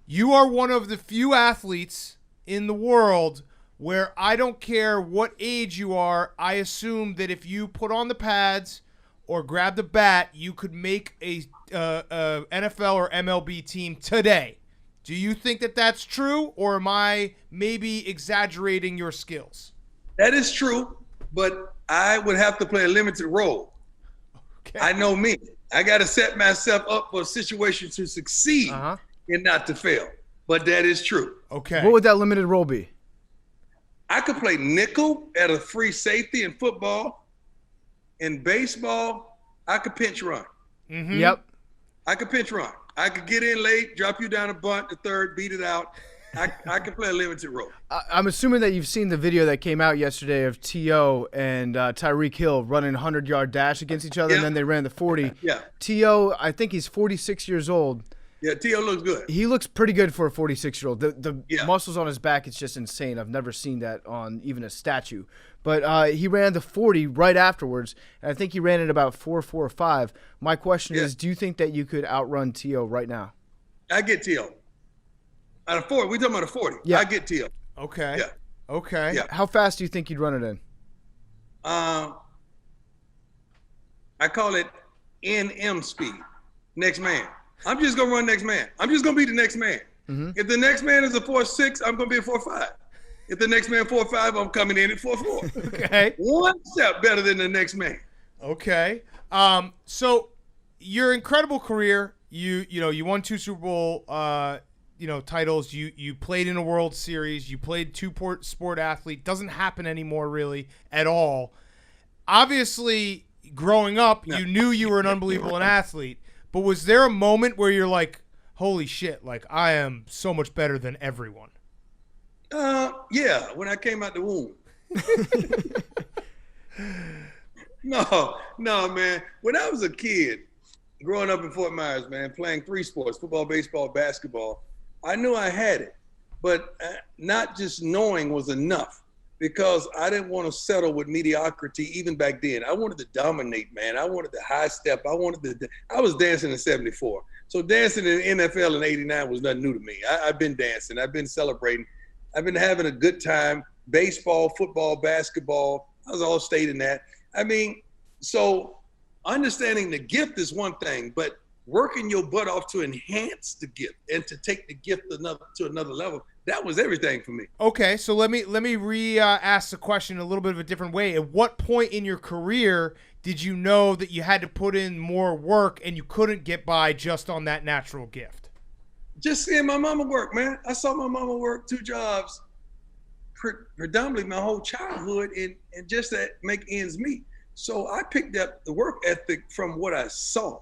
You are one of the few athletes in the world where I don't care what age you are, I assume that if you put on the pads or grab the bat, you could make a NFL or MLB team today. Do you think that that's true, or am I maybe exaggerating your skills? That is true, but I would have to play a limited role. Okay. I know me. I got to set myself up for a situation to succeed and not to fail. But that is true. Okay. What would that limited role be? I could play nickel at a free safety in football. In baseball, I could pinch run. Mm-hmm. Yep. I could pinch run. I could get in late, drop you down a bunt to third, beat it out. I could play a limited role. I'm assuming that you've seen the video that came out yesterday of T.O. and Tyreek Hill running a 100-yard dash against each other, and then they ran the 40. Yeah. T.O., I think he's 46 years old. Yeah, T.O. looks good. He looks pretty good for a 46-year-old. The Yeah. muscles on his back, it's just insane. I've never seen that on even a statue. But he ran the 40 right afterwards, and I think he ran it about 4.45. My question is, do you think that you could outrun T.O. right now? I get T.O. At a 40, we talking about a 40. Yeah. I get T.O. Okay. Yeah. Okay. Yeah. How fast do you think you'd run it in? I call it NM speed, next man. I'm just going to run next man. I'm just going to be the next man. Mm-hmm. If the next man is a 4.6, I'm going to be a 4.5. If the next man 4.5, I'm coming in at 4.4. Okay. One step better than the next man. Okay. So your incredible career, you won 2 Super Bowl titles. You played in a World Series. You played 2 sport athlete. Doesn't happen anymore really at all. Obviously, growing up, you knew you were an unbelievable athlete. But was there a moment where you're like, holy shit, like I am so much better than everyone? Yeah, when I came out the womb. No, man. When I was a kid, growing up in Fort Myers, man, playing 3 sports, football, baseball, basketball, I knew I had it. But not just knowing was enough, because I didn't want to settle with mediocrity even back then. I wanted to dominate, man. I wanted the high step. I was dancing in 74. So dancing in the NFL in 89 was nothing new to me. I've been dancing. I've been celebrating. I've been having a good time. Baseball, football, basketball. I was all state in that. I mean, so understanding the gift is one thing, but working your butt off to enhance the gift and to take the gift to another level, that was everything for me. Okay, so let me ask the question a little bit of a different way. At what point in your career did you know that you had to put in more work and you couldn't get by just on that natural gift? Just seeing my mama work, man. I saw my mama work 2 jobs predominantly my whole childhood and just to make ends meet. So I picked up the work ethic from what I saw.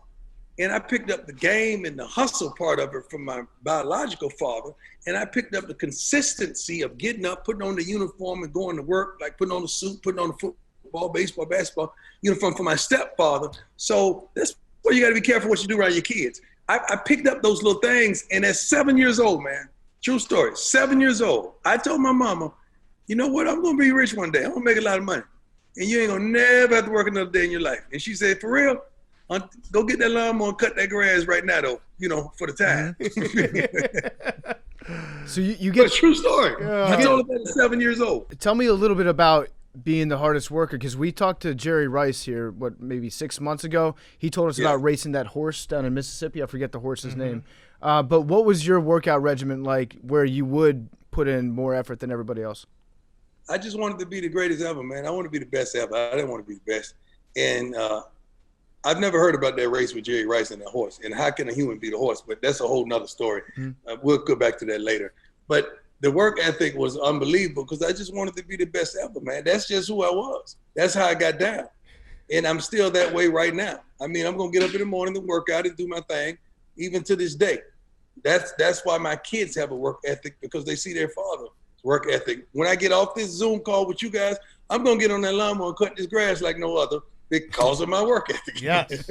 And I picked up the game and the hustle part of it from my biological father. And I picked up the consistency of getting up, putting on the uniform and going to work, like putting on the suit, putting on the football, baseball, basketball uniform from my stepfather. So that's where you got to be careful what you do around your kids. I picked up those little things. And at 7 years old, man, true story, 7 years old, I told my mama, you know what, I'm going to be rich one day. I'm going to make a lot of money. And you ain't going to never have to work another day in your life. And she said, for real? Go get that lawnmower and cut that grass right now, though, for the time. So you get a true story. I told her that at 7 years old. Tell me a little bit about being the hardest worker, because we talked to Jerry Rice here, maybe 6 months ago. He told us about racing that horse down in Mississippi. I forget the horse's name. But what was your workout regimen like where you would put in more effort than everybody else? I just wanted to be the greatest ever, man. I want to be the best ever. I didn't want to be the best. And I've never heard about that race with Jerry Rice and the horse. And how can a human be the horse? But that's a whole nother story. We'll go back to that later. But the work ethic was unbelievable because I just wanted to be the best ever, man. That's just who I was. That's how I got down. And I'm still that way right now. I mean, I'm going to get up in the morning and work out and do my thing, even to this day. That's why my kids have a work ethic, because they see their father's work ethic. When I get off this Zoom call with you guys, I'm going to get on that lawnmower and cut this grass like no other because of my work ethic. Yes.